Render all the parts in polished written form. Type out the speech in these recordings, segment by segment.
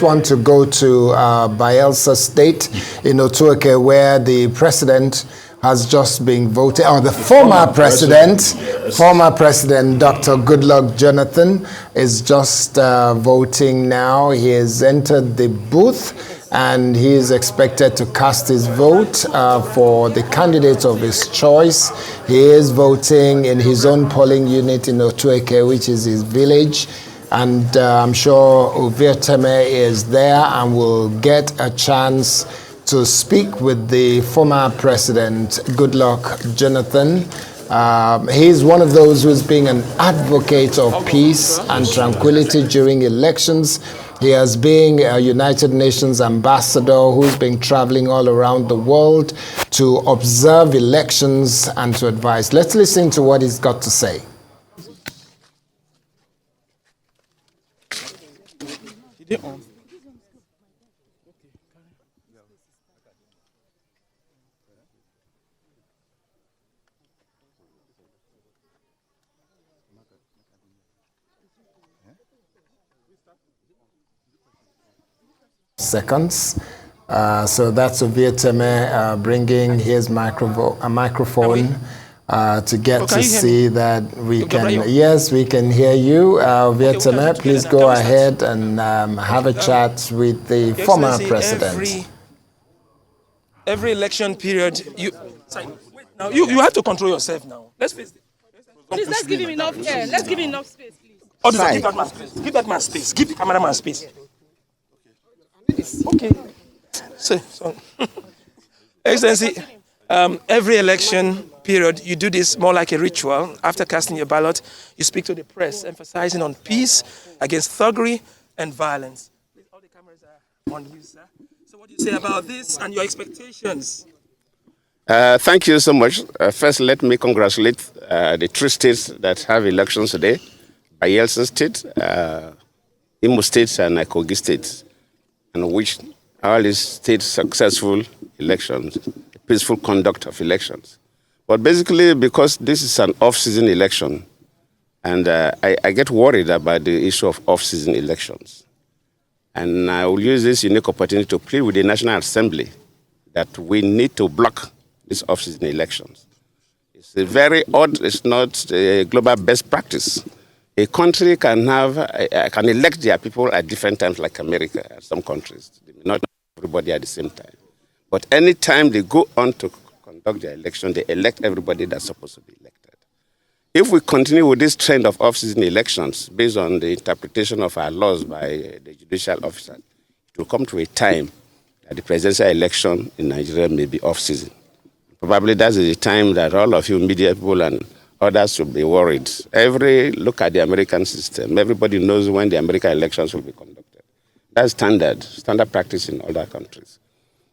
Want to go to Bayelsa State in Otuoke, where the president has just been voted, or the former president Dr. Goodluck Jonathan is just voting now. He has entered the booth and he is expected to cast his vote for the candidate of his choice. He is voting in his own polling unit in Otuoke, which is his village. And I'm sure Otuoke is there and will get a chance to speak with the former president, Goodluck Jonathan. He's one of those who's been an advocate of peace and tranquility during elections. He has been a United Nations ambassador who's been traveling all around the world to observe elections and to advise. Let's listen to what he's got to say. Seconds. So that's Otuoke bringing his microphone to get to see that we can. Yes, we can hear you. Otuoke, please go ahead and have a chat with the former president. Every election period, you have to control yourself now. Let's face it. Please, let's give him enough air. Let's give him enough space, please. Oh, give that man space. Give that man space. Give the cameraman space. Okay. So Excellency, every election period, you do this more like a ritual. After casting your ballot, you speak to the press, emphasizing on peace against thuggery and violence. All the cameras are on you, sir. So what do you say about this and your expectations? Thank you so much. First, let me congratulate the three states that have elections today: Bayelsa State, Imo State, and Kogi State, and which all these states successful elections, peaceful conduct of elections. But basically, because this is an off-season election, and I get worried about the issue of off-season elections. And I will use this unique opportunity to plead with the National Assembly that we need to block these off-season elections. It's very odd, it's not a global best practice. A country can elect their people at different times, like America, some countries. Not everybody at the same time. But any time they go on to conduct their election, they elect everybody that's supposed to be elected. If we continue with this trend of off-season elections, based on the interpretation of our laws by the judicial officer, it will come to a time that the presidential election in Nigeria may be off-season. Probably that's the time that all of you media people and others should be worried. Look at the American system. Everybody knows when the American elections will be conducted. That's standard practice in other countries.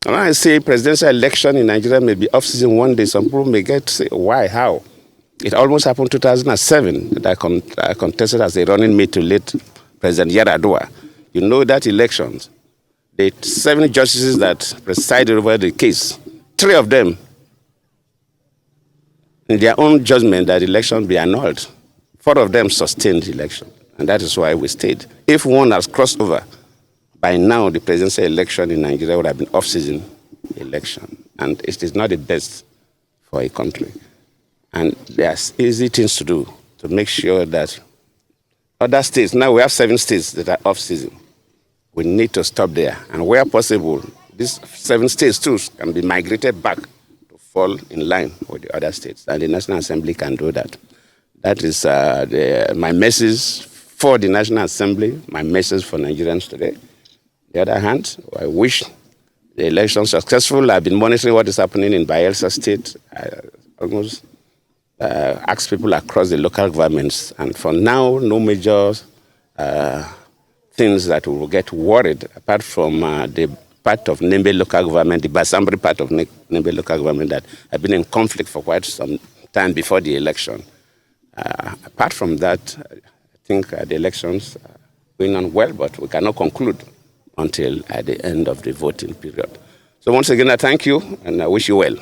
And when I say presidential election in Nigeria may be off-season one day, some people may say, why, how? It almost happened in 2007 that I contested as a running mate to late President Yaradua. You know that elections, the 7 justices that presided over the case, 3 of them, in their own judgment, that the election be annulled. 4 of them sustained the election, and that is why we stayed. If one has crossed over, by now the presidential election in Nigeria would have been off-season election, and it is not the best for a country. And there's easy things to do to make sure that other states, now we have 7 states that are off-season. We need to stop there, and where possible, these 7 states too can be migrated back to fall in line with the other states, and the National Assembly can do that. That is my message for the National Assembly, my message for Nigerians today. On the other hand, I wish the election successful. I've been monitoring what is happening in Bayelsa State. I almost ask people across the local governments, and for now, no major things that we will get worried, apart from the part of Nembe local government, the Basambri part of Nembe local government that have been in conflict for quite some time before the election. Apart from that, I think the elections are going on well, but we cannot conclude until at the end of the voting period. So once again, I thank you and I wish you well.